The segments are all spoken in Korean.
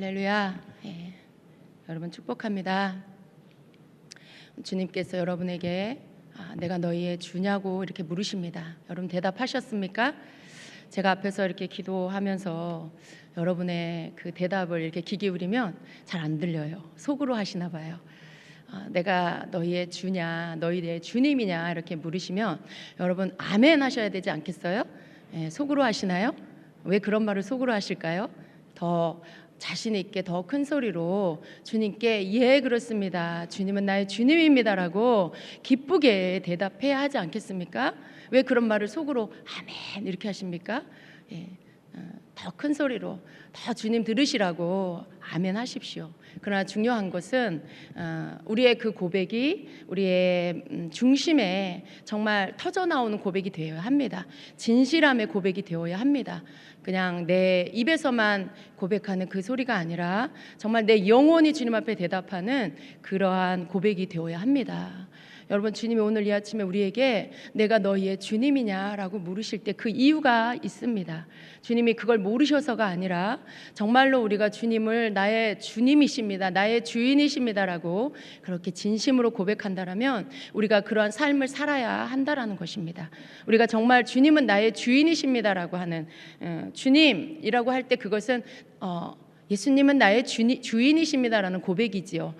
할렐루야. 여러분 축복합니다. 주님께서 여러분에게 내가 너희의 주냐고 이렇게 물으십니다. 여러분 대답하셨습니까? 제가 앞에서 이렇게 기도하면서 여러분의 그 대답을 이렇게 귀 기울이면 잘 안 들려요. 속으로 하시나 봐요. 내가 너희의 주냐, 너희의 주님이냐 이렇게 물으시면 여러분 아멘 하셔야 되지 않겠어요? 속으로 하시나요? 왜 그런 말을 속으로 하실까요? 더 자신 있게 더 큰 소리로 주님께 예 그렇습니다, 주님은 나의 주님입니다라고 기쁘게 대답해야 하지 않겠습니까? 왜 그런 말을 속으로 아멘 이렇게 하십니까? 더 큰 소리로 더 주님 들으시라고 아멘 하십시오. 그러나 중요한 것은 우리의 그 고백이 우리의 중심에 정말 터져나오는 고백이 되어야 합니다. 진실함의 고백이 되어야 합니다. 그냥 내 입에서만 고백하는 그 소리가 아니라 정말 내 영혼이 주님 앞에 대답하는 그러한 고백이 되어야 합니다. 여러분, 주님이 오늘 이 아침에 우리에게 내가 너희의 주님이냐라고 물으실 때 그 이유가 있습니다. 주님이 그걸 모르셔서가 아니라 정말로 우리가 주님을 나의 주님이십니다, 나의 주인이십니다라고 그렇게 진심으로 고백한다라면 우리가 그러한 삶을 살아야 한다라는 것입니다. 우리가 정말 주님은 나의 주인이십니다라고 하는 주님이라고 할 때 그것은 예수님은 나의 주인이십니다라는 고백이지요.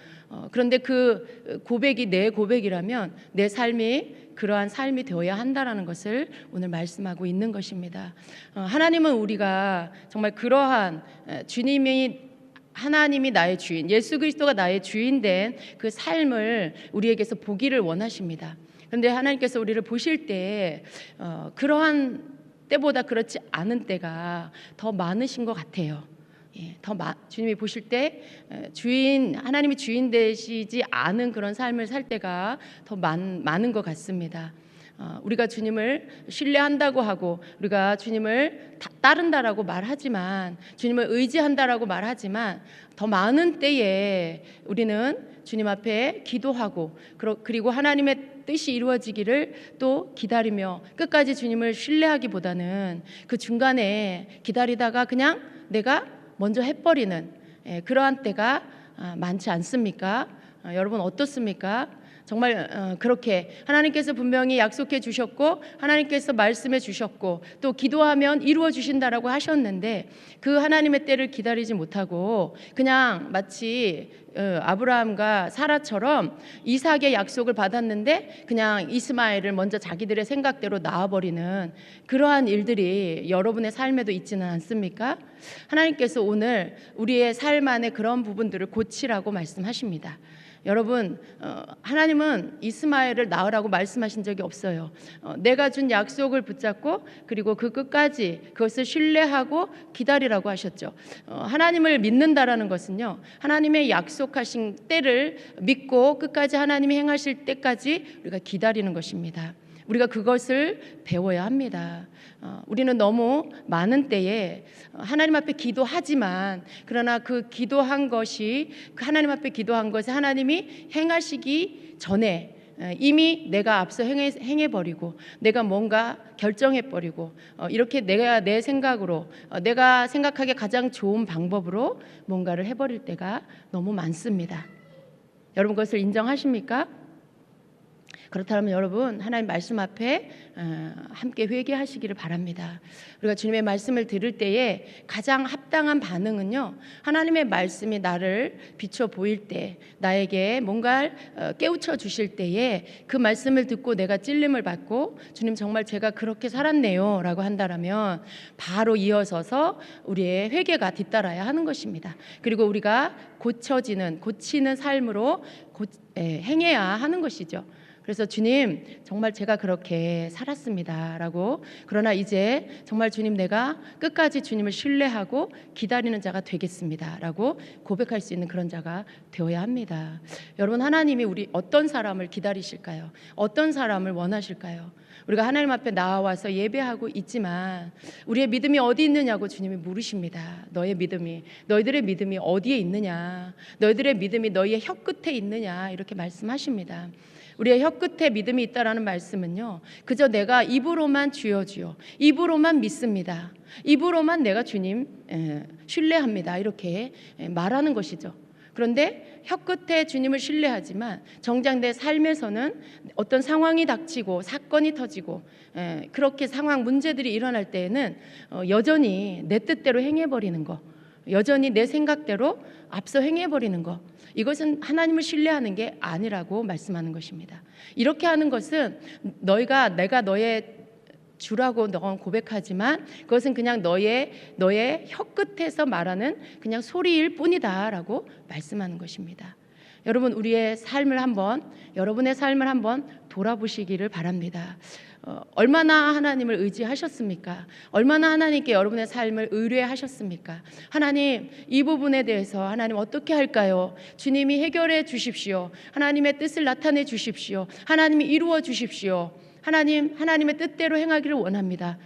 그런데 그 고백이 내 고백이라면 내 삶이 그러한 삶이 되어야 한다라는 것을 오늘 말씀하고 있는 것입니다. 하나님은 우리가 정말 그러한 하나님이 나의 주인, 예수 그리스도가 나의 주인 된 그 삶을 우리에게서 보기를 원하십니다. 그런데 하나님께서 우리를 보실 때 그러한 때보다 그렇지 않은 때가 더 많으신 것 같아요. 주님이 보실 때 하나님이 주인 되시지 않은 그런 삶을 살 때가 더 많은 것 같습니다. 우리가 주님을 신뢰한다고 하고 우리가 주님을 따른다라고 말하지만, 주님을 의지한다라고 말하지만 더 많은 때에 우리는 주님 앞에 기도하고 그리고 하나님의 뜻이 이루어지기를 또 기다리며 끝까지 주님을 신뢰하기보다는 그 중간에 기다리다가 그냥 내가 먼저 해버리는 그러한 때가 많지 않습니까? 여러분 어떻습니까? 정말 그렇게 하나님께서 분명히 약속해 주셨고 하나님께서 말씀해 주셨고 또 기도하면 이루어 주신다라고 하셨는데 그 하나님의 때를 기다리지 못하고 그냥 마치 아브라함과 사라처럼 이삭의 약속을 받았는데 그냥 이스마엘을 먼저 자기들의 생각대로 낳아버리는 그러한 일들이 여러분의 삶에도 있지는 않습니까? 하나님께서 오늘 우리의 삶 안에 그런 부분들을 고치라고 말씀하십니다. 여러분, 하나님은 이스마엘을 낳으라고 말씀하신 적이 없어요. 내가 준 약속을 붙잡고 그리고 그 끝까지 그것을 신뢰하고 기다리라고 하셨죠. 하나님을 믿는다라는 것은요, 하나님의 약속하신 때를 믿고 끝까지 하나님이 행하실 때까지 우리가 기다리는 것입니다. 우리가 그것을 배워야 합니다. 우리는 너무 많은 때에 하나님 앞에 기도하지만 그러나 그 기도한 것이 하나님 앞에 기도한 것이 하나님이 행하시기 전에 이미 내가 앞서 행해버리고 내가 뭔가 결정해버리고 이렇게 내가 내 생각으로 내가 생각하기에 가장 좋은 방법으로 뭔가를 해버릴 때가 너무 많습니다. 여러분 그것을 인정하십니까? 그렇다면 여러분 하나님 말씀 앞에 함께 회개하시기를 바랍니다. 우리가 주님의 말씀을 들을 때에 가장 합당한 반응은요, 하나님의 말씀이 나를 비춰 보일 때, 나에게 뭔가를 깨우쳐 주실 때에 그 말씀을 듣고 내가 찔림을 받고 주님 정말 제가 그렇게 살았네요 라고 한다라면 바로 이어서서 우리의 회개가 뒤따라야 하는 것입니다. 그리고 우리가 고치는 삶으로 행해야 하는 것이죠. 그래서 주님 정말 제가 그렇게 살았습니다 라고, 그러나 이제 정말 주님 내가 끝까지 주님을 신뢰하고 기다리는 자가 되겠습니다 라고 고백할 수 있는 그런 자가 되어야 합니다. 여러분 하나님이 우리 어떤 사람을 기다리실까요? 어떤 사람을 원하실까요? 우리가 하나님 앞에 나와서 예배하고 있지만 우리의 믿음이 어디 있느냐고 주님이 물으십니다. 너희들의 믿음이 어디에 있느냐? 너희들의 믿음이 너희의 혀 끝에 있느냐? 이렇게 말씀하십니다. 우리의 혀끝에 믿음이 있다라는 말씀은요, 그저 내가 입으로만 주여 주여, 입으로만 믿습니다, 입으로만 내가 주님 신뢰합니다, 이렇게 말하는 것이죠. 그런데 혀끝에 주님을 신뢰하지만 정작 내 삶에서는 어떤 상황이 닥치고 사건이 터지고 그렇게 상황 문제들이 일어날 때에는 여전히 내 뜻대로 행해버리는 거, 여전히 내 생각대로 앞서 행해버리는 거, 이것은 하나님을 신뢰하는 게 아니라고 말씀하는 것입니다. 이렇게 하는 것은 내가 너의 주라고 넌 고백하지만 그것은 그냥 너의 혀끝에서 말하는 그냥 소리일 뿐이다라고 말씀하는 것입니다. 여러분, 여러분의 삶을 한번 돌아보시기를 바랍니다. 얼마나 하나님을 의지하셨습니까? 얼마나 하나님께 여러분의 삶을 의뢰하셨습니까? 하나님, 이 부분에 대해서 하나님 어떻게 할까요? 주님이 해결해 주십시오. 하나님의 뜻을 나타내 주십시오. 하나님이 이루어 주십시오. 하나님의 뜻대로 행하기를 원합니다.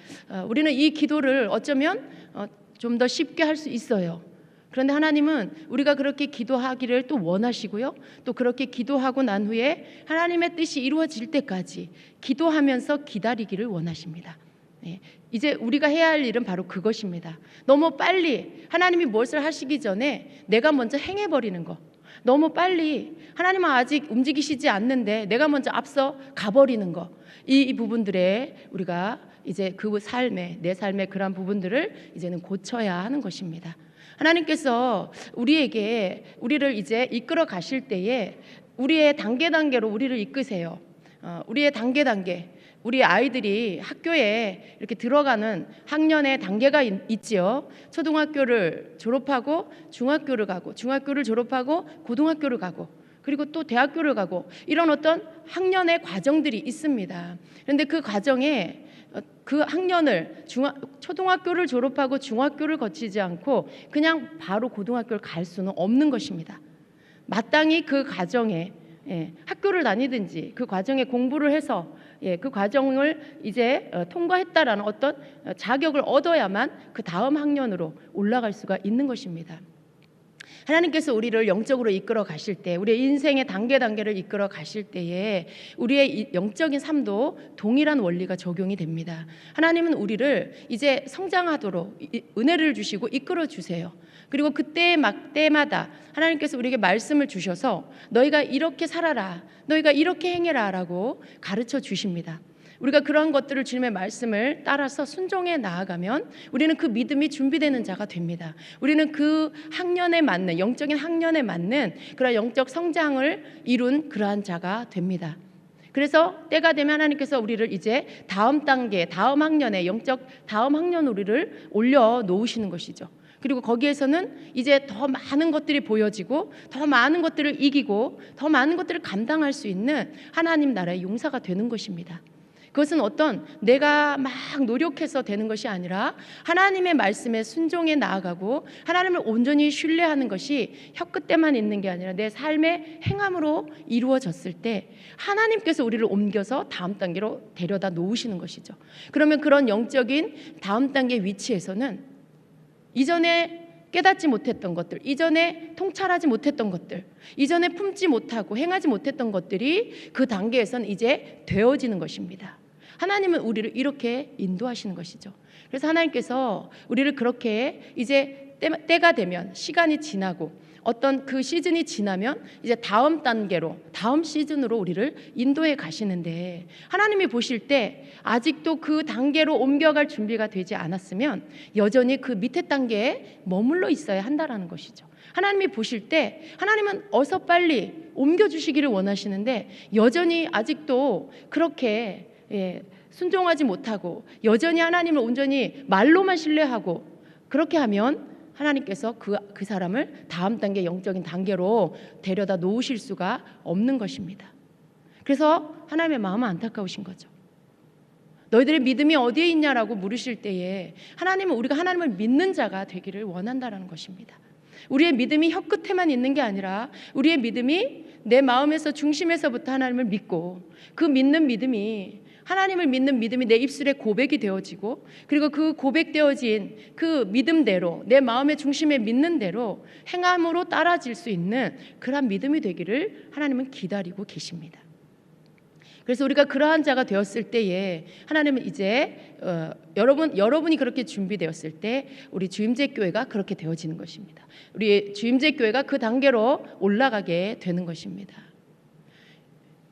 우리는 이 기도를 어쩌면 좀 더 쉽게 할 수 있어요. 그런데 하나님은 우리가 그렇게 기도하기를 또 원하시고요, 또 그렇게 기도하고 난 후에 하나님의 뜻이 이루어질 때까지 기도하면서 기다리기를 원하십니다. 이제 우리가 해야 할 일은 바로 그것입니다. 너무 빨리 하나님이 무엇을 하시기 전에 내가 먼저 행해버리는 거, 너무 빨리 하나님은 아직 움직이시지 않는데 내가 먼저 앞서 가버리는 거, 이 부분들에 우리가 이제 그 삶에, 내 삶의 그런 부분들을 이제는 고쳐야 하는 것입니다. 하나님께서 우리를 이제 이끌어 가실 때에 우리의 단계로 우리를 이끄세요. 우리의 단계, 우리 아이들이 학교에 이렇게 들어가는 학년의 단계가 있지요. 초등학교를 졸업하고 중학교를 가고, 중학교를 졸업하고 고등학교를 가고, 그리고 또 대학교를 가고, 이런 어떤 학년의 과정들이 있습니다. 그런데 그 과정에 그 학년을 초등학교를 졸업하고 중학교를 거치지 않고 그냥 바로 고등학교를 갈 수는 없는 것입니다. 마땅히 그 과정에 학교를 다니든지 그 과정에 공부를 해서 그 과정을 이제 통과했다라는 어떤 자격을 얻어야만 그 다음 학년으로 올라갈 수가 있는 것입니다. 하나님께서 우리를 영적으로 이끌어 가실 때, 우리의 인생의 단계를 이끌어 가실 때에 우리의 영적인 삶도 동일한 원리가 적용이 됩니다. 하나님은 우리를 이제 성장하도록 은혜를 주시고 이끌어 주세요. 그리고 때마다 하나님께서 우리에게 말씀을 주셔서 너희가 이렇게 살아라, 너희가 이렇게 행해라 라고 가르쳐 주십니다. 우리가 그런 것들을 주님의 말씀을 따라서 순종해 나아가면 우리는 그 믿음이 준비되는 자가 됩니다. 우리는 그 학년에 맞는, 영적인 학년에 맞는 그런 영적 성장을 이룬 그러한 자가 됩니다. 그래서 때가 되면 하나님께서 우리를 이제 다음 단계, 다음 학년에, 영적 다음 학년 우리를 올려놓으시는 것이죠. 그리고 거기에서는 이제 더 많은 것들이 보여지고, 더 많은 것들을 이기고, 더 많은 것들을 감당할 수 있는 하나님 나라의 용사가 되는 것입니다. 그것은 내가 막 노력해서 되는 것이 아니라 하나님의 말씀에 순종해 나아가고 하나님을 온전히 신뢰하는 것이 혀끝에만 있는 게 아니라 내 삶의 행함으로 이루어졌을 때 하나님께서 우리를 옮겨서 다음 단계로 데려다 놓으시는 것이죠. 그러면 그런 영적인 다음 단계 위치에서는 이전에 깨닫지 못했던 것들, 이전에 통찰하지 못했던 것들, 이전에 품지 못하고 행하지 못했던 것들이 그 단계에서는 이제 되어지는 것입니다. 하나님은 우리를 이렇게 인도하시는 것이죠. 그래서 하나님께서 우리를 그렇게 이제 때가 되면, 시간이 지나고 어떤 그 시즌이 지나면 이제 다음 단계로, 다음 시즌으로 우리를 인도해 가시는데, 하나님이 보실 때 아직도 그 단계로 옮겨갈 준비가 되지 않았으면 여전히 그 밑에 단계에 머물러 있어야 한다라는 것이죠. 하나님이 보실 때 하나님은 어서 빨리 옮겨주시기를 원하시는데 여전히 아직도 그렇게 순종하지 못하고 여전히 하나님을 온전히 말로만 신뢰하고 그렇게 하면 하나님께서 그 사람을 다음 단계, 영적인 단계로 데려다 놓으실 수가 없는 것입니다. 그래서 하나님의 마음은 안타까우신 거죠. 너희들의 믿음이 어디에 있냐라고 물으실 때에 하나님은 우리가 하나님을 믿는 자가 되기를 원한다라는 것입니다. 우리의 믿음이 혀끝에만 있는 게 아니라 우리의 믿음이 내 마음에서, 중심에서부터 하나님을 믿고, 그 믿는 믿음이, 하나님을 믿는 믿음이 내 입술에 고백이 되어지고, 그리고 그 고백되어진 그 믿음대로, 내 마음의 중심에 믿는 대로 행함으로 따라질 수 있는 그런 믿음이 되기를 하나님은 기다리고 계십니다. 그래서 우리가 그러한 자가 되었을 때에 하나님은 이제 여러분이 그렇게 준비되었을 때 우리 주임제 교회가 그렇게 되어지는 것입니다. 우리 주임제 교회가 그 단계로 올라가게 되는 것입니다.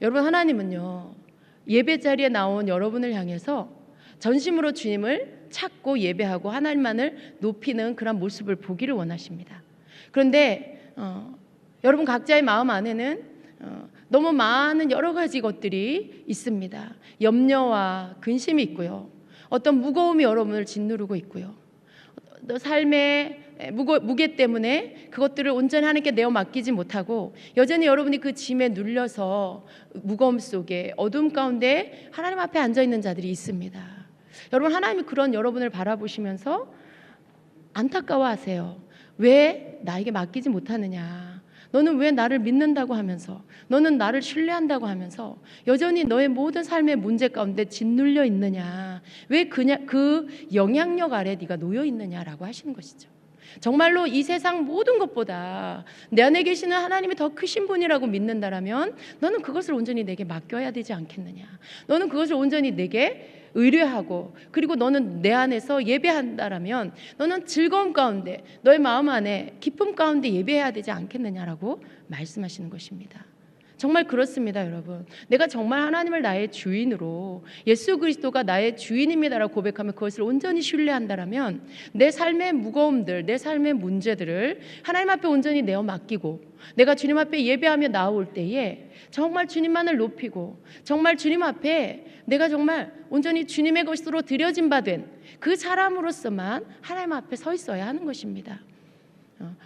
여러분, 하나님은요, 예배 자리에 나온 여러분을 향해서 전심으로 주님을 찾고 예배하고 하나님만을 높이는 그런 모습을 보기를 원하십니다. 그런데 여러분 각자의 마음 안에는 너무 많은 여러 가지 것들이 있습니다. 염려와 근심이 있고요. 어떤 무거움이 여러분을 짓누르고 있고요. 삶의 무게 때문에 그것들을 온전히 하나님께 내어 맡기지 못하고 여전히 여러분이 그 짐에 눌려서 무거움 속에 어둠 가운데 하나님 앞에 앉아 있는 자들이 있습니다. 여러분, 하나님이 그런 여러분을 바라보시면서 안타까워하세요. 왜 나에게 맡기지 못하느냐? 너는 왜 나를 믿는다고 하면서, 너는 나를 신뢰한다고 하면서 여전히 너의 모든 삶의 문제 가운데 짓눌려 있느냐? 왜 그 영향력 아래 네가 놓여 있느냐라고 하시는 것이죠. 정말로 이 세상 모든 것보다 내 안에 계시는 하나님이 더 크신 분이라고 믿는다라면 너는 그것을 온전히 내게 맡겨야 되지 않겠느냐? 너는 그것을 온전히 내게 의뢰하고, 그리고 너는 내 안에서 예배한다라면 너는 즐거움 가운데, 너의 마음 안에 기쁨 가운데 예배해야 되지 않겠느냐라고 말씀하시는 것입니다. 정말 그렇습니다, 여러분. 내가 정말 하나님을 나의 주인으로, 예수 그리스도가 나의 주인입니다라고 고백하면 그것을 온전히 신뢰한다라면 내 삶의 무거움들, 내 삶의 문제들을 하나님 앞에 온전히 내어 맡기고 내가 주님 앞에 예배하며 나올 때에 정말 주님만을 높이고, 정말 주님 앞에 내가 정말 온전히 주님의 것으로 드려진 바 된 그 사람으로서만 하나님 앞에 서 있어야 하는 것입니다.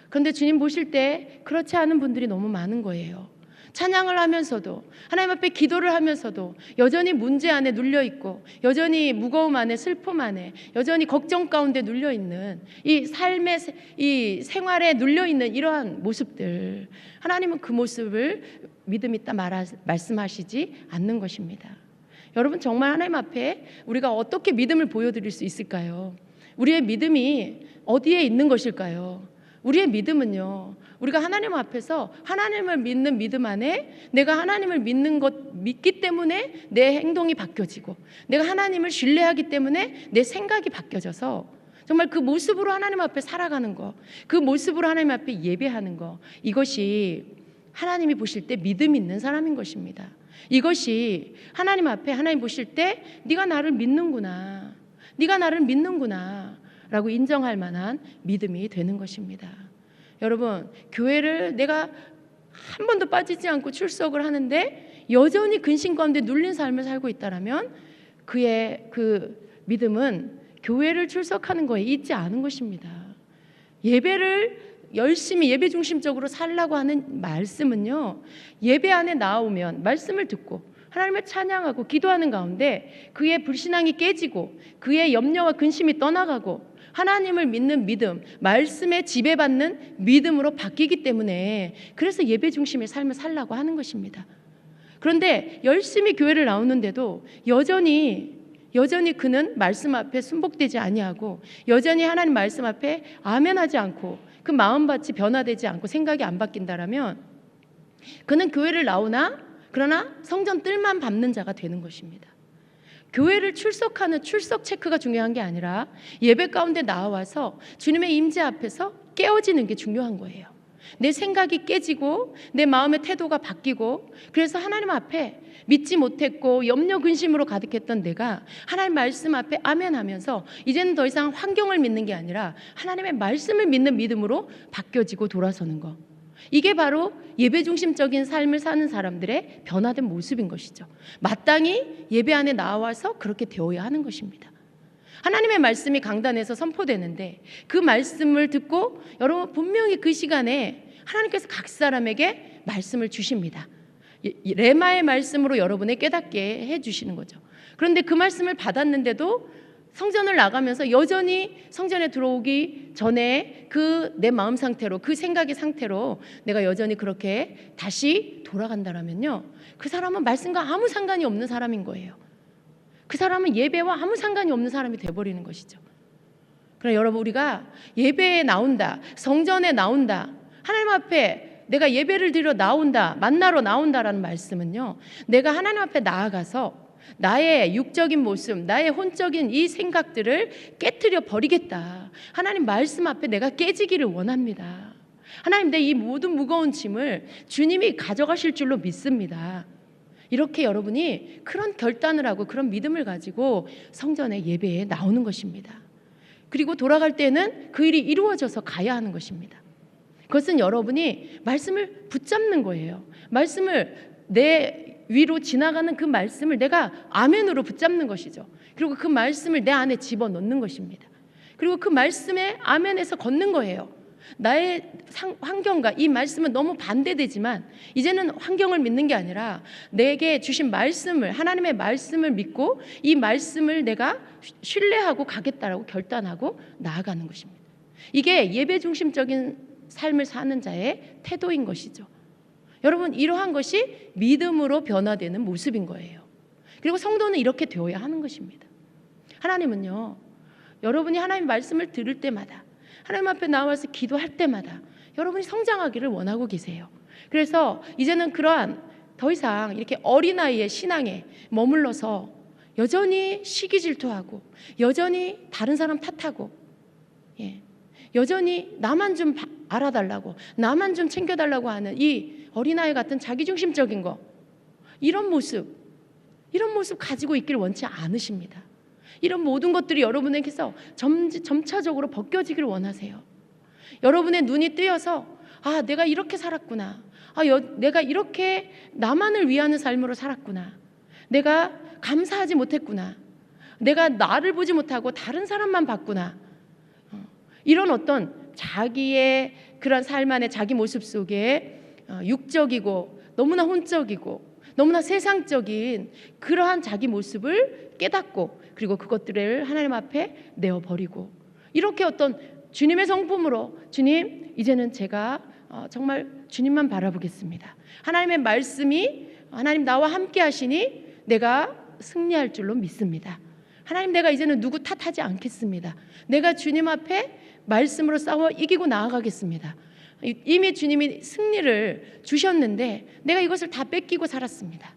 그런데 주님 보실 때 그렇지 않은 분들이 너무 많은 거예요. 찬양을 하면서도, 하나님 앞에 기도를 하면서도 여전히 문제 안에 눌려있고, 여전히 무거움 안에, 슬픔 안에, 여전히 걱정 가운데 눌려있는 이 삶의, 이 생활에 눌려있는 이러한 모습들, 하나님은 그 모습을 믿음 있다 말씀하시지 않는 것입니다. 여러분, 정말 하나님 앞에 우리가 어떻게 믿음을 보여드릴 수 있을까요? 우리의 믿음이 어디에 있는 것일까요? 우리의 믿음은요, 우리가 하나님 앞에서 하나님을 믿는 믿음 안에 내가 하나님을 믿기 때문에 내 행동이 바뀌어지고, 내가 하나님을 신뢰하기 때문에 내 생각이 바뀌어져서 정말 그 모습으로 하나님 앞에 살아가는 거, 그 모습으로 하나님 앞에 예배하는 거, 이것이 하나님이 보실 때 믿음 있는 사람인 것입니다. 이것이 하나님 앞에 하나님 보실 때 네가 나를 믿는구나, 네가 나를 믿는구나 라고 인정할 만한 믿음이 되는 것입니다. 여러분, 교회를 내가 한 번도 빠지지 않고 출석을 하는데 여전히 근심 가운데 눌린 삶을 살고 있다라면 그의 그 믿음은 교회를 출석하는 거에 있지 않은 것입니다. 예배를 열심히 예배 중심적으로 살라고 하는 말씀은요, 예배 안에 나오면 말씀을 듣고 하나님을 찬양하고 기도하는 가운데 그의 불신앙이 깨지고 그의 염려와 근심이 떠나가고 하나님을 믿는 믿음, 말씀에 지배받는 믿음으로 바뀌기 때문에, 그래서 예배 중심의 삶을 살라고 하는 것입니다. 그런데 열심히 교회를 나오는데도 여전히 그는 말씀 앞에 순복되지 아니하고, 여전히 하나님 말씀 앞에 아멘하지 않고 그 마음밭이 변화되지 않고 생각이 안 바뀐다라면 그는 교회를 나오나 그러나 성전 뜰만 밟는 자가 되는 것입니다. 교회를 출석하는 출석 체크가 중요한 게 아니라 예배 가운데 나와서 주님의 임재 앞에서 깨어지는 게 중요한 거예요. 내 생각이 깨지고 내 마음의 태도가 바뀌고, 그래서 하나님 앞에 믿지 못했고 염려 근심으로 가득했던 내가 하나님 말씀 앞에 아멘하면서 이제는 더 이상 환경을 믿는 게 아니라 하나님의 말씀을 믿는 믿음으로 바뀌어지고 돌아서는 거, 이게 바로 예배 중심적인 삶을 사는 사람들의 변화된 모습인 것이죠. 마땅히 예배 안에 나와서 그렇게 되어야 하는 것입니다. 하나님의 말씀이 강단에서 선포되는데 그 말씀을 듣고 여러분 분명히 그 시간에 하나님께서 각 사람에게 말씀을 주십니다. 레마의 말씀으로 여러분의 깨닫게 해주시는 거죠. 그런데 그 말씀을 받았는데도 성전을 나가면서 여전히 성전에 들어오기 전에 그 내 마음 상태로, 그 생각의 상태로 내가 여전히 그렇게 다시 돌아간다라면요, 그 사람은 말씀과 아무 상관이 없는 사람인 거예요. 그 사람은 예배와 아무 상관이 없는 사람이 돼버리는 것이죠. 그러나 여러분, 우리가 예배에 나온다, 성전에 나온다, 하나님 앞에 내가 예배를 드리러 나온다, 만나러 나온다라는 말씀은요, 내가 하나님 앞에 나아가서 나의 육적인 모습, 나의 혼적인 이 생각들을 깨트려 버리겠다. 하나님 말씀 앞에 내가 깨지기를 원합니다. 하나님, 내 이 모든 무거운 짐을 주님이 가져가실 줄로 믿습니다. 이렇게 여러분이 그런 결단을 하고 그런 믿음을 가지고 성전의 예배에 나오는 것입니다. 그리고 돌아갈 때는 그 일이 이루어져서 가야 하는 것입니다. 그것은 여러분이 말씀을 붙잡는 거예요. 말씀을 내 위로 지나가는 그 말씀을 내가 아멘으로 붙잡는 것이죠. 그리고 그 말씀을 내 안에 집어넣는 것입니다. 그리고 그 말씀에 아멘에서 걷는 거예요. 나의 환경과 이 말씀은 너무 반대되지만 이제는 환경을 믿는 게 아니라 내게 주신 말씀을, 하나님의 말씀을 믿고 이 말씀을 내가 신뢰하고 가겠다라고 결단하고 나아가는 것입니다. 이게 예배 중심적인 삶을 사는 자의 태도인 것이죠. 여러분, 이러한 것이 믿음으로 변화되는 모습인 거예요. 그리고 성도는 이렇게 되어야 하는 것입니다. 하나님은요, 여러분이 하나님의 말씀을 들을 때마다, 하나님 앞에 나와서 기도할 때마다 여러분이 성장하기를 원하고 계세요. 그래서 이제는 그러한 더 이상 이렇게 어린아이의 신앙에 머물러서 여전히 시기 질투하고 여전히 다른 사람 탓하고, 여전히 나만 좀 알아달라고, 나만 좀 챙겨달라고 하는 이 어린아이 같은 자기중심적인 거, 이런 모습 가지고 있기를 원치 않으십니다. 이런 모든 것들이 여러분에게서 점차적으로 벗겨지기를 원하세요. 여러분의 눈이 뜨여서 내가 이렇게 살았구나, 내가 이렇게 나만을 위하는 삶으로 살았구나, 내가 감사하지 못했구나, 내가 나를 보지 못하고 다른 사람만 봤구나, 이런 어떤 자기의 그런 삶 안에 자기 모습 속에 육적이고 너무나 혼적이고 너무나 세상적인 그러한 자기 모습을 깨닫고, 그리고 그것들을 하나님 앞에 내어버리고, 이렇게 어떤 주님의 성품으로, 주님, 이제는 제가 정말 주님만 바라보겠습니다. 하나님의 말씀이, 하나님 나와 함께 하시니 내가 승리할 줄로 믿습니다. 하나님, 내가 이제는 누구 탓하지 않겠습니다. 내가 주님 앞에 말씀으로 싸워 이기고 나아가겠습니다. 이미 주님이 승리를 주셨는데 내가 이것을 다 뺏기고 살았습니다.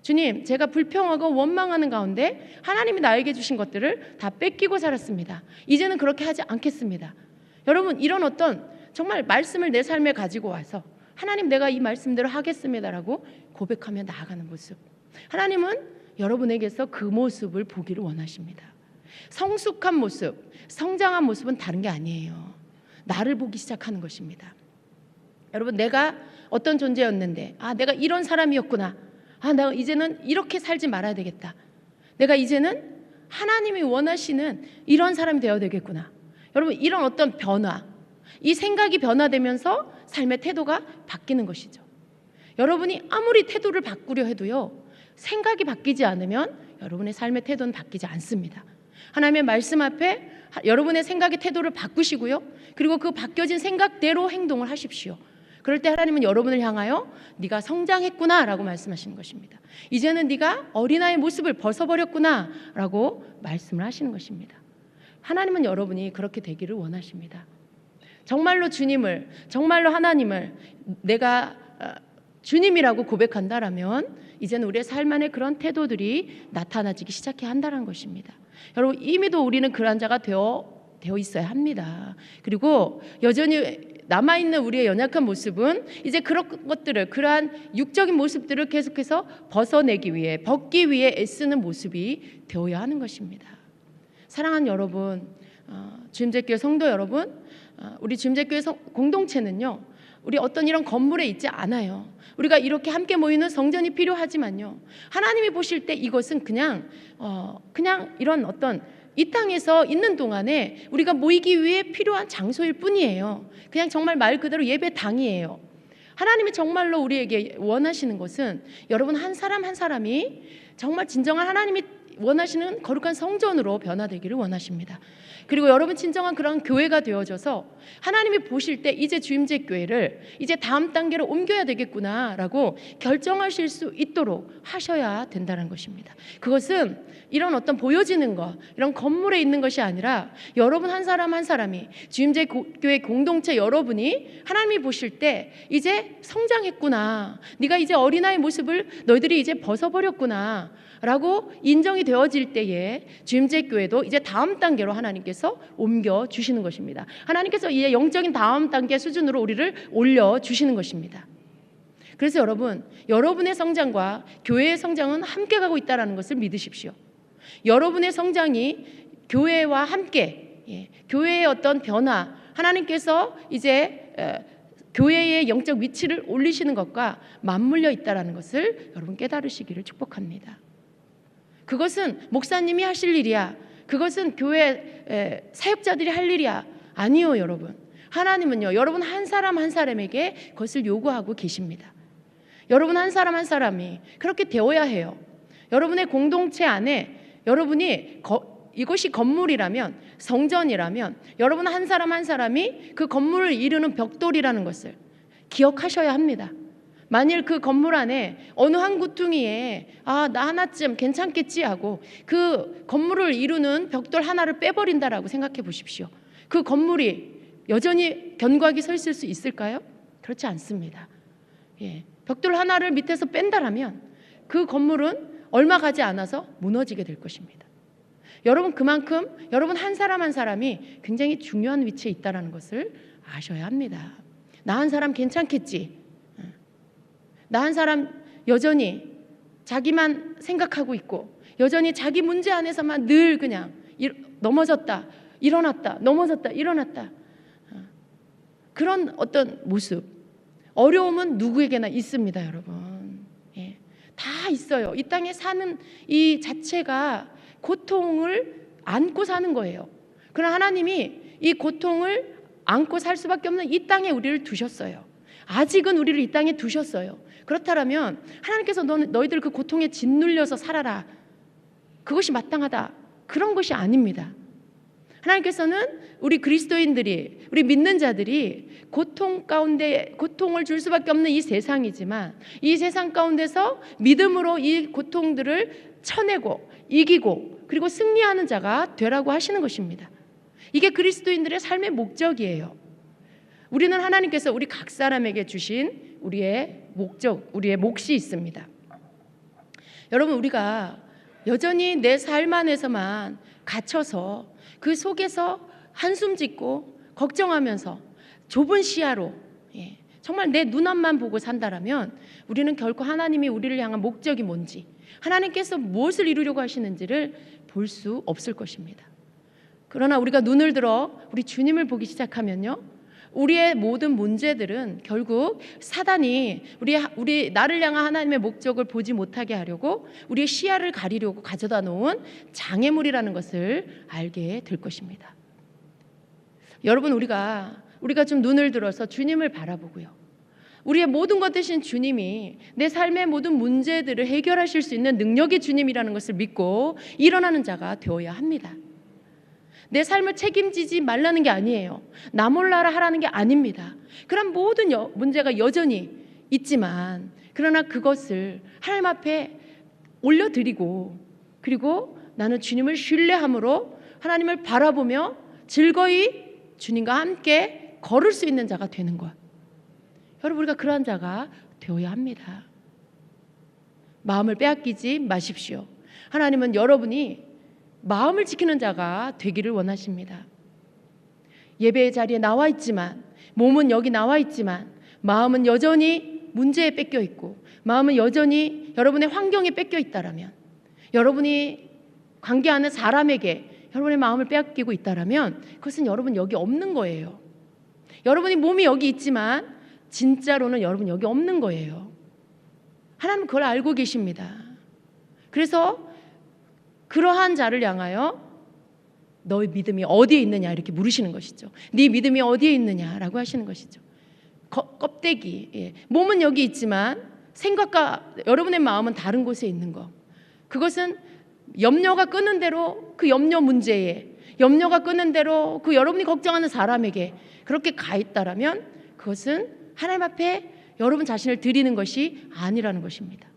주님, 제가 불평하고 원망하는 가운데 하나님이 나에게 주신 것들을 다 뺏기고 살았습니다. 이제는 그렇게 하지 않겠습니다. 여러분, 이런 어떤 정말 말씀을 내 삶에 가지고 와서 하나님, 내가 이 말씀대로 하겠습니다라고 고백하며 나아가는 모습, 하나님은 여러분에게서 그 모습을 보기를 원하십니다. 성숙한 모습, 성장한 모습은 다른 게 아니에요. 나를 보기 시작하는 것입니다. 여러분, 내가 어떤 존재였는데 내가 이런 사람이었구나, 내가 이제는 이렇게 살지 말아야 되겠다, 내가 이제는 하나님이 원하시는 이런 사람이 되어야 되겠구나. 여러분, 이런 어떤 변화, 이 생각이 변화되면서 삶의 태도가 바뀌는 것이죠. 여러분이 아무리 태도를 바꾸려 해도요, 생각이 바뀌지 않으면 여러분의 삶의 태도는 바뀌지 않습니다. 하나님의 말씀 앞에 여러분의 생각의 태도를 바꾸시고요, 그리고 그 바뀌어진 생각대로 행동을 하십시오. 그럴 때 하나님은 여러분을 향하여 네가 성장했구나 라고 말씀하시는 것입니다. 이제는 네가 어린아이의 모습을 벗어버렸구나 라고 말씀을 하시는 것입니다. 하나님은 여러분이 그렇게 되기를 원하십니다. 정말로 주님을, 정말로 하나님을 내가 주님이라고 고백한다라면 이제는 우리의 삶 안에 그런 태도들이 나타나지기 시작해야 한다는 것입니다. 여러분, 이미도 우리는 그런 자가 되어 있어야 합니다. 그리고 여전히 남아있는 우리의 연약한 모습은 이제 그런 것들을, 그러한 육적인 모습들을 계속해서 벗어내기 위해, 벗기 위해 애쓰는 모습이 되어야 하는 것입니다. 사랑하는 여러분, 주임제교회 성도 여러분, 우리 주임제교회 공동체는요, 우리 어떤 이런 건물에 있지 않아요. 우리가 이렇게 함께 모이는 성전이 필요하지만요, 하나님이 보실 때 이것은 그냥 이런 어떤 이 땅에서 있는 동안에 우리가 모이기 위해 필요한 장소일 뿐이에요. 그냥 정말 말 그대로 예배당이에요. 하나님이 정말로 우리에게 원하시는 것은 여러분 한 사람 한 사람이 정말 진정한 하나님이 원하시는 거룩한 성전으로 변화되기를 원하십니다. 그리고 여러분 진정한 그런 교회가 되어져서 하나님이 보실 때 이제 주임제 교회를 이제 다음 단계로 옮겨야 되겠구나라고 결정하실 수 있도록 하셔야 된다는 것입니다. 그것은 이런 어떤 보여지는 것, 이런 건물에 있는 것이 아니라 여러분 한 사람 한 사람이 주임제 교회 공동체 여러분이 하나님이 보실 때 이제 성장했구나, 네가 이제 어린아이 모습을 너희들이 이제 벗어버렸구나 라고 인정이 되어질 때에 주임제 교회도 이제 다음 단계로 하나님께서 옮겨주시는 것입니다. 하나님께서 이제 영적인 다음 단계 수준으로 우리를 올려주시는 것입니다. 그래서 여러분, 여러분의 성장과 교회의 성장은 함께 가고 있다는 것을 믿으십시오. 여러분의 성장이 교회와 함께, 교회의 어떤 변화, 하나님께서 이제 교회의 영적 위치를 올리시는 것과 맞물려 있다는 것을 여러분 깨달으시기를 축복합니다. 그것은 목사님이 하실 일이야, 그것은 교회 사역자들이 할 일이야, 아니요. 여러분, 하나님은요 여러분 한 사람 한 사람에게 그것을 요구하고 계십니다. 여러분 한 사람 한 사람이 그렇게 되어야 해요. 여러분의 공동체 안에 여러분이 이것이 건물이라면, 성전이라면 여러분 한 사람 한 사람이 그 건물을 이루는 벽돌이라는 것을 기억하셔야 합니다. 만일 그 건물 안에 어느 한 구퉁이에 나 하나쯤 괜찮겠지 하고 그 건물을 이루는 벽돌 하나를 빼버린다라고 생각해 보십시오. 그 건물이 여전히 견고하게 서 있을 수 있을까요? 그렇지 않습니다. 벽돌 하나를 밑에서 뺀다라면 그 건물은 얼마 가지 않아서 무너지게 될 것입니다. 여러분, 그만큼 여러분 한 사람 한 사람이 굉장히 중요한 위치에 있다는 것을 아셔야 합니다. 나 한 사람 괜찮겠지, 나 한 사람 여전히 자기만 생각하고 있고 여전히 자기 문제 안에서만 늘 그냥 넘어졌다 일어났다 넘어졌다 일어났다, 그런 어떤 모습, 어려움은 누구에게나 있습니다. 여러분, 다 있어요. 이 땅에 사는 이 자체가 고통을 안고 사는 거예요. 그러나 하나님이 이 고통을 안고 살 수밖에 없는 이 땅에 우리를 두셨어요. 아직은 우리를 이 땅에 두셨어요. 그렇다면 하나님께서 너희들 그 고통에 짓눌려서 살아라, 그것이 마땅하다, 그런 것이 아닙니다. 하나님께서는 우리 그리스도인들이, 우리 믿는 자들이 고통 가운데 고통을 줄 수밖에 없는 이 세상이지만 이 세상 가운데서 믿음으로 이 고통들을 쳐내고 이기고 그리고 승리하는 자가 되라고 하시는 것입니다. 이게 그리스도인들의 삶의 목적이에요. 우리는 하나님께서 우리 각 사람에게 주신 우리의 목적, 우리의 몫이 있습니다. 여러분, 우리가 여전히 내 삶 안에서만 갇혀서 그 속에서 한숨 짓고 걱정하면서 좁은 시야로 정말 내 눈앞만 보고 산다라면 우리는 결코 하나님이 우리를 향한 목적이 뭔지, 하나님께서 무엇을 이루려고 하시는지를 볼 수 없을 것입니다. 그러나 우리가 눈을 들어 우리 주님을 보기 시작하면요, 우리의 모든 문제들은 결국 사단이 우리 나를 향한 하나님의 목적을 보지 못하게 하려고 우리의 시야를 가리려고 가져다 놓은 장애물이라는 것을 알게 될 것입니다. 여러분, 우리가 좀 눈을 들어서 주님을 바라보고요, 우리의 모든 것 되신 주님이 내 삶의 모든 문제들을 해결하실 수 있는 능력의 주님이라는 것을 믿고 일어나는 자가 되어야 합니다. 내 삶을 책임지지 말라는 게 아니에요. 나 몰라라 하라는 게 아닙니다. 그런 모든 문제가 여전히 있지만 그러나 그것을 하나님 앞에 올려드리고 그리고 나는 주님을 신뢰함으로 하나님을 바라보며 즐거이 주님과 함께 걸을 수 있는 자가 되는 것, 여러분, 우리가 그러한 자가 되어야 합니다. 마음을 빼앗기지 마십시오. 하나님은 여러분이 마음을 지키는 자가 되기를 원하십니다. 예배의 자리에 나와 있지만, 몸은 여기 나와 있지만 마음은 여전히 문제에 뺏겨 있고 마음은 여전히 여러분의 환경에 뺏겨 있다라면, 여러분이 관계하는 사람에게 여러분의 마음을 빼앗기고 있다라면 그것은 여러분 여기 없는 거예요. 여러분이 몸이 여기 있지만 진짜로는 여러분 여기 없는 거예요. 하나님은 그걸 알고 계십니다. 그래서 그러한 자를 향하여 너의 믿음이 어디에 있느냐 이렇게 물으시는 것이죠. 네 믿음이 어디에 있느냐라고 하시는 것이죠. 껍데기, 몸은 여기 있지만 생각과 여러분의 마음은 다른 곳에 있는 것, 그것은 염려가 끄는 대로 그 염려 문제에, 염려가 끄는 대로 그 여러분이 걱정하는 사람에게 그렇게 가 있다라면 그것은 하나님 앞에 여러분 자신을 드리는 것이 아니라는 것입니다.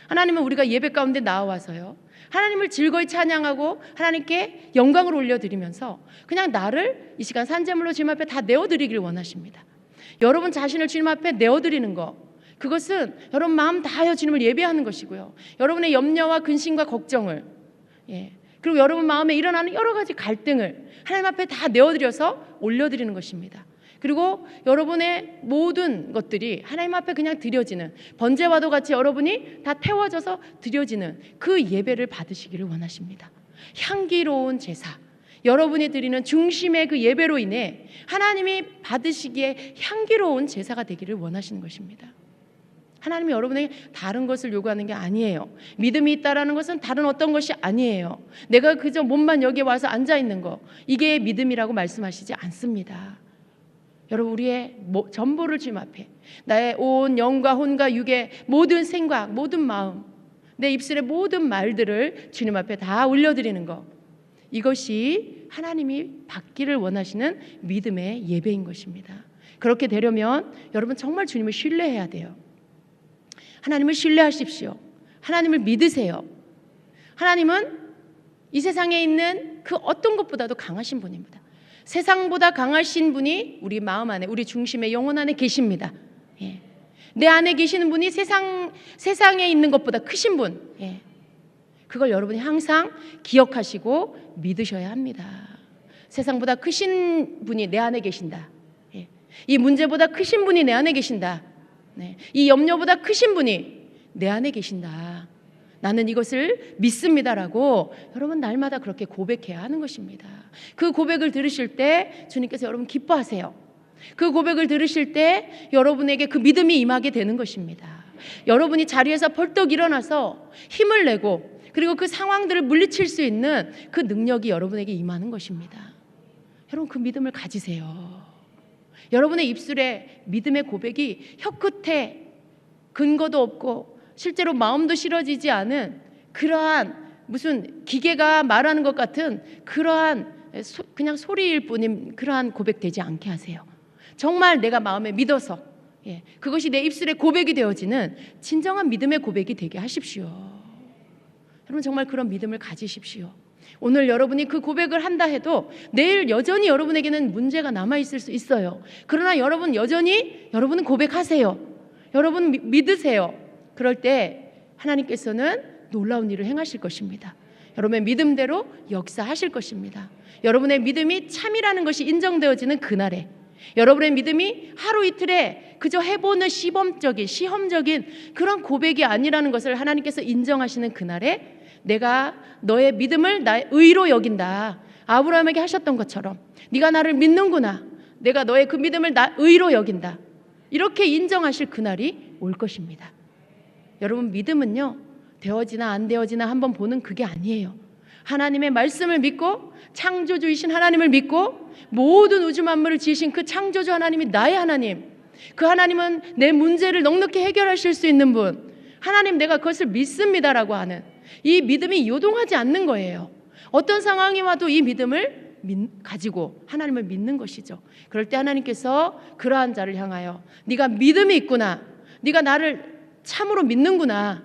하나님은 우리가 예배 가운데 나와서요, 하나님을 즐거이 찬양하고 하나님께 영광을 올려드리면서 그냥 나를 이 시간 산제물로 주님 앞에 다 내어드리기를 원하십니다. 여러분 자신을 주님 앞에 내어드리는 것, 그것은 여러분 마음 다하여 주님을 예배하는 것이고요, 여러분의 염려와 근심과 걱정을, 그리고 여러분 마음에 일어나는 여러 가지 갈등을 하나님 앞에 다 내어드려서 올려드리는 것입니다. 그리고 여러분의 모든 것들이 하나님 앞에 그냥 드려지는, 번제와도 같이 여러분이 다 태워져서 드려지는 그 예배를 받으시기를 원하십니다. 향기로운 제사, 여러분이 드리는 중심의 그 예배로 인해 하나님이 받으시기에 향기로운 제사가 되기를 원하시는 것입니다. 하나님이 여러분에게 다른 것을 요구하는 게 아니에요. 믿음이 있다라는 것은 다른 어떤 것이 아니에요. 내가 그저 몸만 여기에 와서 앉아있는 거, 이게 믿음이라고 말씀하시지 않습니다. 여러분, 우리의 전부를 주님 앞에, 나의 온 영과 혼과 육의 모든 생각, 모든 마음, 내 입술의 모든 말들을 주님 앞에 다 올려드리는 것, 이것이 하나님이 받기를 원하시는 믿음의 예배인 것입니다. 그렇게 되려면 여러분 정말 주님을 신뢰해야 돼요. 하나님을 신뢰하십시오. 하나님을 믿으세요. 하나님은 이 세상에 있는 그 어떤 것보다도 강하신 분입니다. 세상보다 강하신 분이 우리 마음 안에, 우리 중심의 영혼 안에 계십니다. 내 안에 계시는 분이 세상에 있는 것보다 크신 분, 그걸 여러분이 항상 기억하시고 믿으셔야 합니다. 세상보다 크신 분이 내 안에 계신다. 이 문제보다 크신 분이 내 안에 계신다. 이 염려보다 크신 분이 내 안에 계신다. 나는 이것을 믿습니다라고 여러분 날마다 그렇게 고백해야 하는 것입니다. 그 고백을 들으실 때 주님께서 여러분 기뻐하세요. 그 고백을 들으실 때 여러분에게 그 믿음이 임하게 되는 것입니다. 여러분이 자리에서 벌떡 일어나서 힘을 내고 그리고 그 상황들을 물리칠 수 있는 그 능력이 여러분에게 임하는 것입니다. 여러분, 그 믿음을 가지세요. 여러분의 입술에 믿음의 고백이 혀끝에 근거도 없고 실제로 마음도 실어지지 않은 그러한 무슨 기계가 말하는 것 같은 그러한 그냥 소리일 뿐인 그러한 고백 되지 않게 하세요. 정말 내가 마음에 믿어서 그것이 내 입술에 고백이 되어지는 진정한 믿음의 고백이 되게 하십시오. 여러분 정말 그런 믿음을 가지십시오. 오늘 여러분이 그 고백을 한다 해도 내일 여전히 여러분에게는 문제가 남아있을 수 있어요. 그러나 여러분 여전히 여러분은 고백하세요. 여러분 믿으세요. 그럴 때 하나님께서는 놀라운 일을 행하실 것입니다. 여러분의 믿음대로 역사하실 것입니다. 여러분의 믿음이 참이라는 것이 인정되어지는 그날에, 여러분의 믿음이 하루 이틀에 그저 해보는 시험적인 그런 고백이 아니라는 것을 하나님께서 인정하시는 그날에 내가 너의 믿음을 나의 의로 여긴다. 아브라함에게 하셨던 것처럼 네가 나를 믿는구나. 내가 너의 그 믿음을 나 의로 여긴다. 이렇게 인정하실 그날이 올 것입니다. 여러분 믿음은요, 되어지나 안 되어지나 한번 보는 그게 아니에요. 하나님의 말씀을 믿고 창조주이신 하나님을 믿고 모든 우주 만물을 지으신 그 창조주 하나님이 나의 하나님, 그 하나님은 내 문제를 넉넉히 해결하실 수 있는 분, 하나님 내가 그것을 믿습니다라고 하는 이 믿음이 요동하지 않는 거예요. 어떤 상황이 와도 이 믿음을 가지고 하나님을 믿는 것이죠. 그럴 때 하나님께서 그러한 자를 향하여 네가 믿음이 있구나, 네가 나를 참으로 믿는구나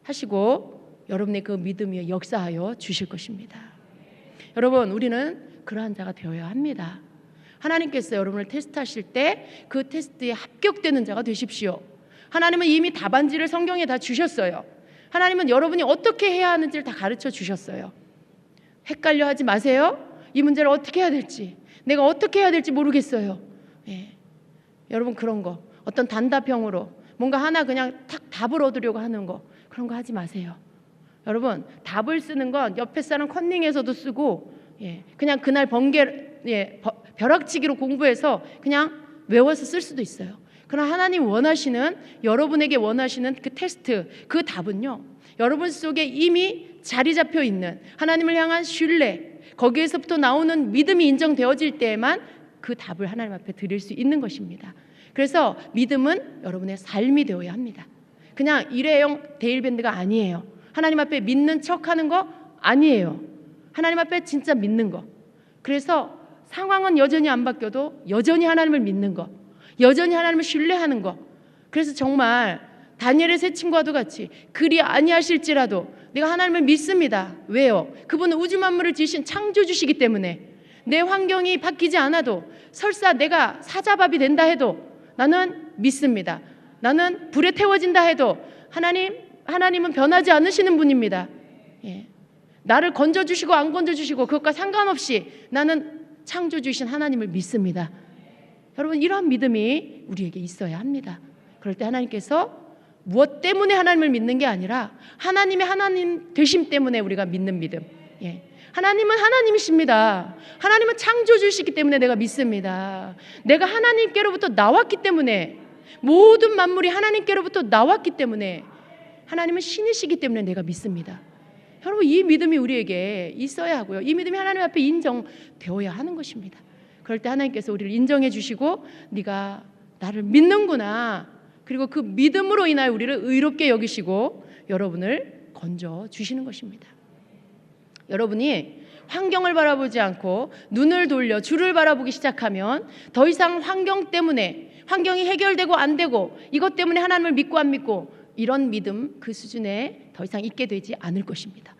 하시고 여러분의 그 믿음 위에 역사하여 주실 것입니다. 여러분, 우리는 그러한 자가 되어야 합니다. 하나님께서 여러분을 테스트하실 때 그 테스트에 합격되는 자가 되십시오. 하나님은 이미 답안지를 성경에 다 주셨어요. 하나님은 여러분이 어떻게 해야 하는지를 다 가르쳐 주셨어요. 헷갈려 하지 마세요. 이 문제를 어떻게 해야 될지, 내가 어떻게 해야 될지 모르겠어요. 여러분 그런 거, 어떤 단답형으로 뭔가 하나 그냥 탁 답을 얻으려고 하는 거, 그런 거 하지 마세요. 여러분 답을 쓰는 건 옆에 사람 컨닝해서도 쓰고 그냥 그날 벼락치기로 공부해서 그냥 외워서 쓸 수도 있어요. 그러나 하나님 원하시는, 여러분에게 원하시는 그 테스트, 그 답은요, 여러분 속에 이미 자리 잡혀 있는 하나님을 향한 신뢰, 거기에서부터 나오는 믿음이 인정되어질 때에만 그 답을 하나님 앞에 드릴 수 있는 것입니다. 그래서 믿음은 여러분의 삶이 되어야 합니다. 그냥 일회용 데일밴드가 아니에요. 하나님 앞에 믿는 척하는 거 아니에요. 하나님 앞에 진짜 믿는 거. 그래서 상황은 여전히 안 바뀌어도 여전히 하나님을 믿는 거, 여전히 하나님을 신뢰하는 거. 그래서 정말 다니엘의 세 친구와도 같이 그리 아니하실지라도 내가 하나님을 믿습니다. 왜요? 그분은 우주 만물을 지으신 창조주시기 때문에 내 환경이 바뀌지 않아도 설사 내가 사자밥이 된다 해도 나는 믿습니다. 나는 불에 태워진다 해도 하나님은 변하지 않으시는 분입니다. 예. 나를 건져주시고 안 건져주시고 그것과 상관없이 나는 창조주신 하나님을 믿습니다. 여러분, 이러한 믿음이 우리에게 있어야 합니다. 그럴 때 하나님께서 무엇 때문에 하나님을 믿는 게 아니라 하나님의 하나님 되심 때문에 우리가 믿는 믿음. 예. 하나님은 하나님이십니다. 하나님은 창조주시기 때문에 내가 믿습니다. 내가 하나님께로부터 나왔기 때문에, 모든 만물이 하나님께로부터 나왔기 때문에, 하나님은 신이시기 때문에 내가 믿습니다. 여러분, 이 믿음이 우리에게 있어야 하고요. 이 믿음이 하나님 앞에 인정되어야 하는 것입니다. 그럴 때 하나님께서 우리를 인정해 주시고 네가 나를 믿는구나. 그리고 그 믿음으로 인하여 우리를 의롭게 여기시고 여러분을 건져 주시는 것입니다. 여러분이 환경을 바라보지 않고 눈을 돌려 주를 바라보기 시작하면 더 이상 환경 때문에, 환경이 해결되고 안 되고 이것 때문에 하나님을 믿고 안 믿고 이런 믿음, 그 수준에 더 이상 있게 되지 않을 것입니다.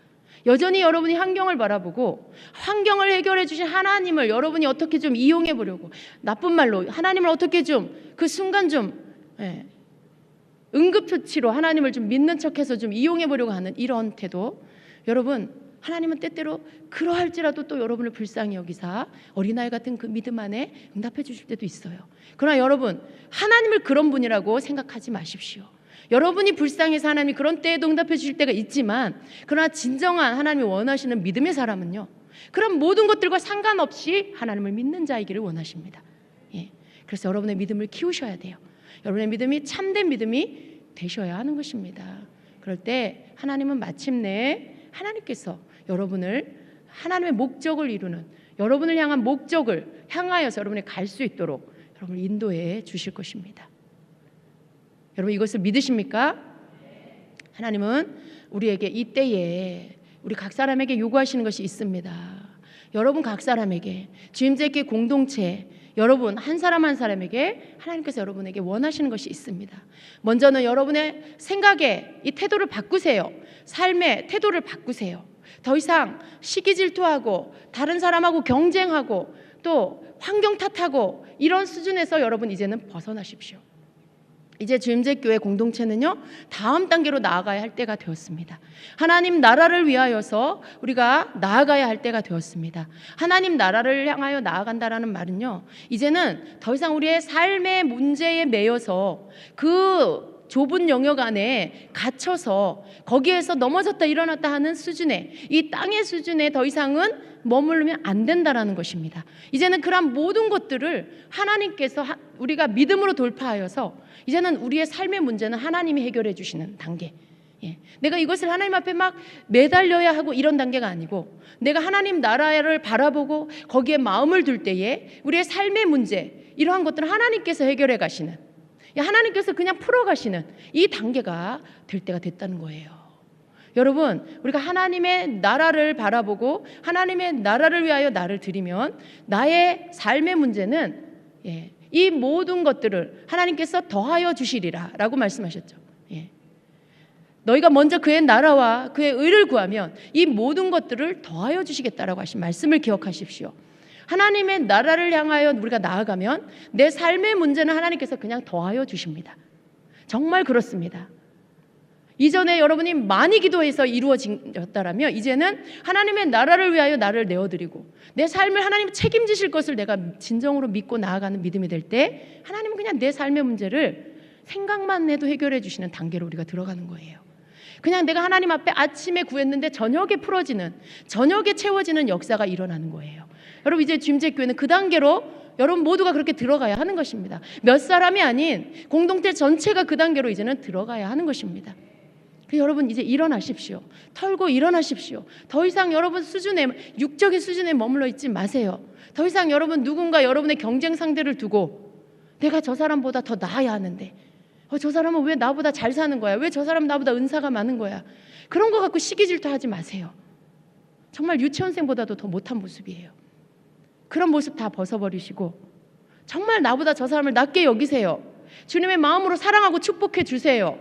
여전히 여러분이 환경을 바라보고 환경을 해결해 주신 하나님을 여러분이 어떻게 좀 이용해 보려고, 나쁜 말로 하나님을 어떻게 좀 그 순간 좀 응급처치로 하나님을 좀 믿는 척해서 좀 이용해 보려고 하는 이런 태도, 여러분, 하나님은 때때로 그러할지라도 또 여러분을 불쌍히 여기사 어린아이 같은 그 믿음 안에 응답해 주실 때도 있어요. 그러나 여러분, 하나님을 그런 분이라고 생각하지 마십시오. 여러분이 불쌍해서 하나님이 그런 때에도 응답해 주실 때가 있지만, 그러나 진정한 하나님이 원하시는 믿음의 사람은요, 그런 모든 것들과 상관없이 하나님을 믿는 자이기를 원하십니다. 예. 그래서 여러분의 믿음을 키우셔야 돼요. 여러분의 믿음이 참된 믿음이 되셔야 하는 것입니다. 그럴 때 하나님은 마침내 하나님께서 여러분을 하나님의 목적을 이루는, 여러분을 향한 목적을 향하여서 여러분이 갈 수 있도록 여러분을 인도해 주실 것입니다. 여러분, 이것을 믿으십니까? 하나님은 우리에게 이때에 우리 각 사람에게 요구하시는 것이 있습니다. 여러분 각 사람에게, 주임제교회 공동체 여러분 한 사람 한 사람에게 하나님께서 여러분에게 원하시는 것이 있습니다. 먼저는 여러분의 생각에 이 태도를 바꾸세요. 삶의 태도를 바꾸세요. 더 이상 시기 질투하고 다른 사람하고 경쟁하고 또 환경 탓하고 이런 수준에서 여러분 이제는 벗어나십시오. 이제 주임제교회 공동체는요, 다음 단계로 나아가야 할 때가 되었습니다. 하나님 나라를 위하여서 우리가 나아가야 할 때가 되었습니다. 하나님 나라를 향하여 나아간다라는 말은요, 이제는 더 이상 우리의 삶의 문제에 매여서 그 좁은 영역 안에 갇혀서 거기에서 넘어졌다 일어났다 하는 수준에, 이 땅의 수준에 더 이상은 머무르면 안 된다라는 것입니다. 이제는 그런 모든 것들을 하나님께서 우리가 믿음으로 돌파하여서 이제는 우리의 삶의 문제는 하나님이 해결해 주시는 단계. 예. 내가 이것을 하나님 앞에 막 매달려야 하고 이런 단계가 아니고, 내가 하나님 나라를 바라보고 거기에 마음을 둘 때에 우리의 삶의 문제, 이러한 것들은 하나님께서 해결해 가시는, 하나님께서 그냥 풀어 가시는 이 단계가 될 때가 됐다는 거예요. 여러분, 우리가 하나님의 나라를 바라보고 하나님의 나라를 위하여 나를 드리면 나의 삶의 문제는 이 모든 것들을 하나님께서 더하여 주시리라 라고 말씀하셨죠. 너희가 먼저 그의 나라와 그의 의를 구하면 이 모든 것들을 더하여 주시겠다라고 하신 말씀을 기억하십시오. 하나님의 나라를 향하여 우리가 나아가면 내 삶의 문제는 하나님께서 그냥 더하여 주십니다. 정말 그렇습니다. 이전에 여러분이 많이 기도해서 이루어졌다라면 이제는 하나님의 나라를 위하여 나를 내어드리고 내 삶을 하나님 책임지실 것을 내가 진정으로 믿고 나아가는 믿음이 될 때 하나님은 그냥 내 삶의 문제를 생각만 해도 해결해 주시는 단계로 우리가 들어가는 거예요. 그냥 내가 하나님 앞에 아침에 구했는데 저녁에 풀어지는, 저녁에 채워지는 역사가 일어나는 거예요. 여러분, 이제 주임제교회는 그 단계로 여러분 모두가 그렇게 들어가야 하는 것입니다. 몇 사람이 아닌 공동체 전체가 그 단계로 이제는 들어가야 하는 것입니다. 여러분 이제 일어나십시오. 털고 일어나십시오. 더 이상 여러분 수준에, 육적인 수준에 머물러 있지 마세요. 더 이상 여러분 누군가 여러분의 경쟁 상대를 두고 내가 저 사람보다 더 나아야 하는데 저 사람은 왜 나보다 잘 사는 거야? 왜 저 사람 나보다 은사가 많은 거야? 그런 거 갖고 시기 질투하지 마세요. 정말 유치원생보다도 더 못한 모습이에요. 그런 모습 다 벗어버리시고 정말 나보다 저 사람을 낮게 여기세요. 주님의 마음으로 사랑하고 축복해 주세요.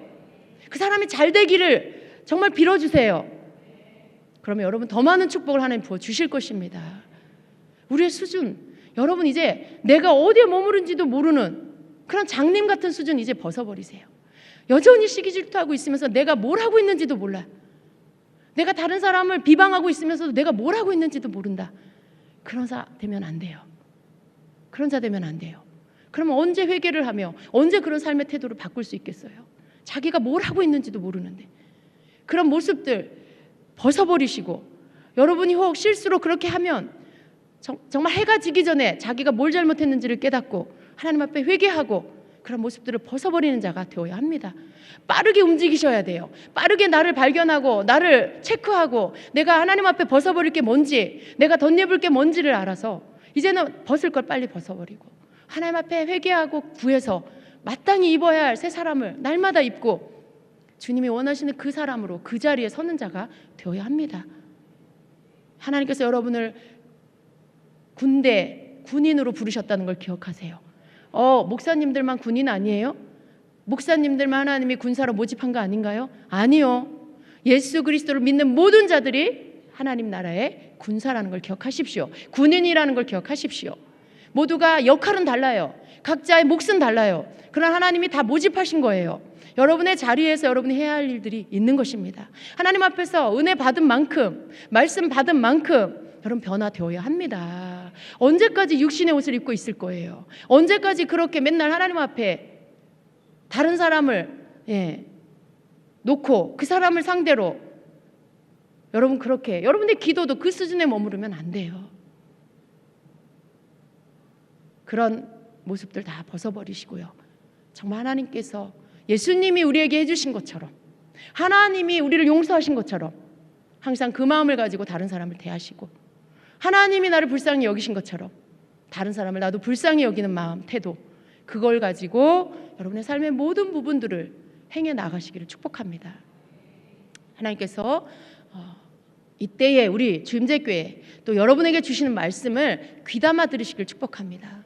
그 사람이 잘 되기를 정말 빌어주세요. 그러면 여러분 더 많은 축복을 하나님 부어주실 것입니다. 우리의 수준, 여러분 이제 내가 어디에 머무른지도 모르는 그런 장님 같은 수준 이제 벗어버리세요. 여전히 시기 질투하고 있으면서 내가 뭘 하고 있는지도 몰라. 내가 다른 사람을 비방하고 있으면서도 내가 뭘 하고 있는지도 모른다. 그런 자 되면 안 돼요. 그런 자 되면 안 돼요. 그러면 언제 회개를 하며 언제 그런 삶의 태도를 바꿀 수 있겠어요? 자기가 뭘 하고 있는지도 모르는데. 그런 모습들 벗어버리시고, 여러분이 혹 실수로 그렇게 하면 정말 해가 지기 전에 자기가 뭘 잘못했는지를 깨닫고 하나님 앞에 회개하고 그런 모습들을 벗어버리는 자가 되어야 합니다. 빠르게 움직이셔야 돼요. 빠르게 나를 발견하고 나를 체크하고 내가 하나님 앞에 벗어버릴 게 뭔지, 내가 덧입을 게 뭔지를 알아서 이제는 벗을 걸 빨리 벗어버리고 하나님 앞에 회개하고 구해서 마땅히 입어야 할 새 사람을 날마다 입고 주님이 원하시는 그 사람으로 그 자리에 서는 자가 되어야 합니다. 하나님께서 여러분을 군인으로 부르셨다는 걸 기억하세요. 목사님들만 군인 아니에요? 목사님들만 하나님이 군사로 모집한 거 아닌가요? 아니요. 예수 그리스도를 믿는 모든 자들이 하나님 나라의 군사라는 걸 기억하십시오. 군인이라는 걸 기억하십시오. 모두가 역할은 달라요. 각자의 몫은 달라요. 그러나 하나님이 다 모집하신 거예요. 여러분의 자리에서 여러분이 해야 할 일들이 있는 것입니다. 하나님 앞에서 은혜 받은 만큼, 말씀 받은 만큼 여러분 변화되어야 합니다. 언제까지 육신의 옷을 입고 있을 거예요? 언제까지 그렇게 맨날 하나님 앞에 다른 사람을 놓고 그 사람을 상대로 여러분 그렇게 여러분의 기도도 그 수준에 머무르면 안 돼요. 그런 모습들 다 벗어버리시고요. 정말 하나님께서 예수님이 우리에게 해주신 것처럼, 하나님이 우리를 용서하신 것처럼 항상 그 마음을 가지고 다른 사람을 대하시고, 하나님이 나를 불쌍히 여기신 것처럼 다른 사람을 나도 불쌍히 여기는 마음, 태도, 그걸 가지고 여러분의 삶의 모든 부분들을 행해 나가시기를 축복합니다. 하나님께서 이때에 우리 주임제교회 또 여러분에게 주시는 말씀을 귀담아 들으시길 축복합니다.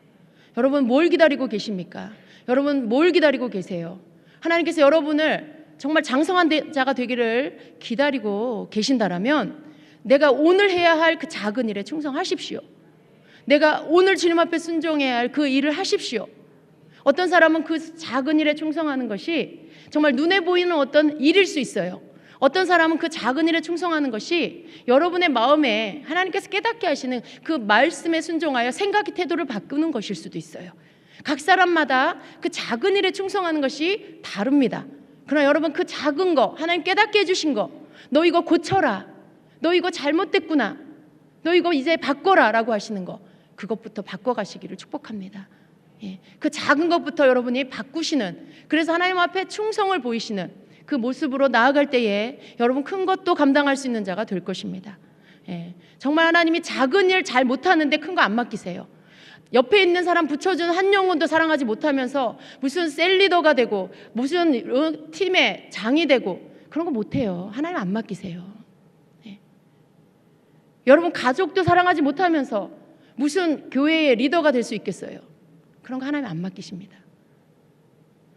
여러분 뭘 기다리고 계십니까? 여러분 뭘 기다리고 계세요? 하나님께서 여러분을 정말 장성한 자가 되기를 기다리고 계신다라면 내가 오늘 해야 할 그 작은 일에 충성하십시오. 내가 오늘 주님 앞에 순종해야 할 그 일을 하십시오. 어떤 사람은 그 작은 일에 충성하는 것이 정말 눈에 보이는 어떤 일일 수 있어요. 어떤 사람은 그 작은 일에 충성하는 것이 여러분의 마음에 하나님께서 깨닫게 하시는 그 말씀에 순종하여 생각의 태도를 바꾸는 것일 수도 있어요. 각 사람마다 그 작은 일에 충성하는 것이 다릅니다. 그러나 여러분 그 작은 거, 하나님 깨닫게 해주신 거, 너 이거 고쳐라, 너 이거 잘못됐구나, 너 이거 이제 바꿔라 라고 하시는 거, 그것부터 바꿔가시기를 축복합니다. 그 작은 것부터 여러분이 바꾸시는, 그래서 하나님 앞에 충성을 보이시는 그 모습으로 나아갈 때에 여러분 큰 것도 감당할 수 있는 자가 될 것입니다. 정말 하나님이 작은 일 잘 못하는데 큰 거 안 맡기세요. 옆에 있는 사람 붙여주는 한 영혼도 사랑하지 못하면서 무슨 셀리더가 되고 무슨 팀의 장이 되고 그런 거 못해요. 하나님 안 맡기세요. 여러분 가족도 사랑하지 못하면서 무슨 교회의 리더가 될 수 있겠어요? 그런 거 하나님 안 맡기십니다.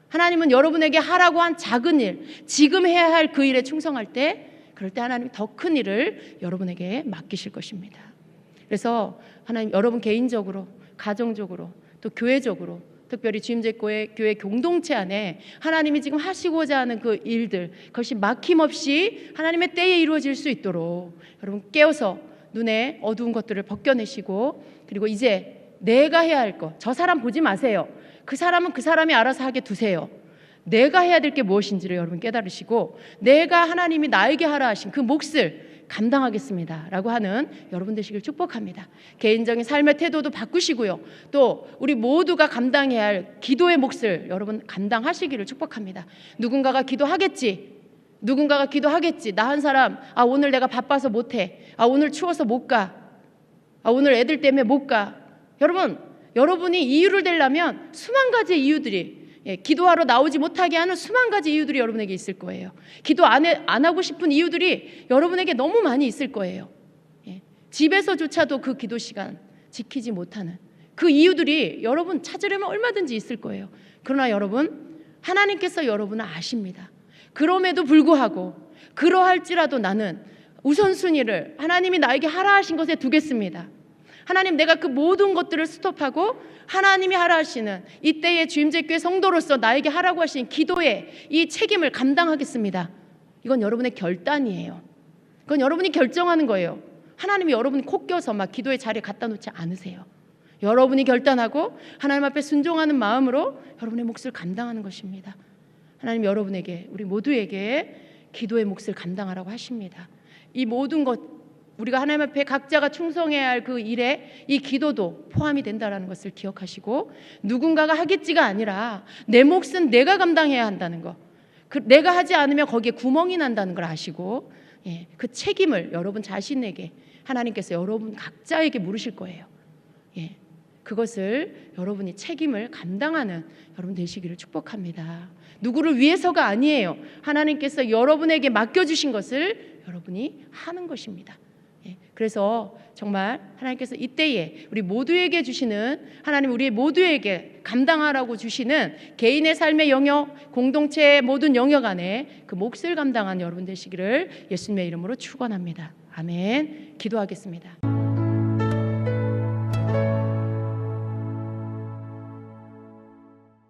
하나님은 여러분에게 하라고 한 작은 일, 지금 해야 할 그 일에 충성할 때, 그럴 때 하나님이 더 큰 일을 여러분에게 맡기실 것입니다. 그래서 하나님 여러분 개인적으로, 가정적으로, 또 교회적으로, 특별히 주임제교회 교회 공동체 안에 하나님이 지금 하시고자 하는 그 일들, 그것이 막힘없이 하나님의 때에 이루어질 수 있도록 여러분 깨어서 눈에 어두운 것들을 벗겨내시고, 그리고 이제 내가 해야 할 것, 저 사람 보지 마세요. 그 사람은 그 사람이 알아서 하게 두세요. 내가 해야 될 게 무엇인지를 여러분 깨달으시고, 내가 하나님이 나에게 하라 하신 그 몫을 감당하겠습니다 라고 하는 여러분 되시길 축복합니다. 개인적인 삶의 태도도 바꾸시고요, 또 우리 모두가 감당해야 할 기도의 몫을 여러분 감당하시기를 축복합니다. 누군가가 기도하겠지, 나 한 사람, 오늘 내가 바빠서 못해, 오늘 추워서 못 가, 오늘 애들 때문에 못 가. 여러분이 이유를 대려면 수만 가지 이유들이, 기도하러 나오지 못하게 하는 수만 가지 이유들이 여러분에게 있을 거예요. 기도 안 하고 싶은 이유들이 여러분에게 너무 많이 있을 거예요. 집에서조차도 그 기도 시간 지키지 못하는 그 이유들이 여러분 찾으려면 얼마든지 있을 거예요. 그러나 여러분, 하나님께서 여러분을 아십니다. 그럼에도 불구하고 그러할지라도 나는 우선순위를 하나님이 나에게 하라 하신 것에 두겠습니다. 하나님, 내가 그 모든 것들을 스톱하고 하나님이 하라 하시는 이때의 주임제교회 성도로서 나에게 하라고 하신 기도의 이 책임을 감당하겠습니다. 이건 여러분의 결단이에요. 그건 여러분이 결정하는 거예요. 하나님이 여러분이 코 껴서 막 기도의 자리에 갖다 놓지 않으세요. 여러분이 결단하고 하나님 앞에 순종하는 마음으로 여러분의 몫을 감당하는 것입니다. 하나님 여러분에게, 우리 모두에게 기도의 몫을 감당하라고 하십니다. 이 모든 것, 우리가 하나님 앞에 각자가 충성해야 할 그 일에 이 기도도 포함이 된다는 것을 기억하시고, 누군가가 하겠지가 아니라 내 몫은 내가 감당해야 한다는 것, 내가 하지 않으면 거기에 구멍이 난다는 걸 아시고, 그 책임을 여러분 자신에게 하나님께서 여러분 각자에게 물으실 거예요. 그것을 여러분이 책임을 감당하는 여러분 되시기를 축복합니다. 누구를 위해서가 아니에요. 하나님께서 여러분에게 맡겨주신 것을 여러분이 하는 것입니다. 그래서 정말 하나님께서 이때에 우리 모두에게 주시는, 하나님 우리 모두에게 감당하라고 주시는 개인의 삶의 영역, 공동체의 모든 영역 안에 그 몫을 감당한 여러분 되시기를 예수님의 이름으로 축원합니다. 아멘. 기도하겠습니다.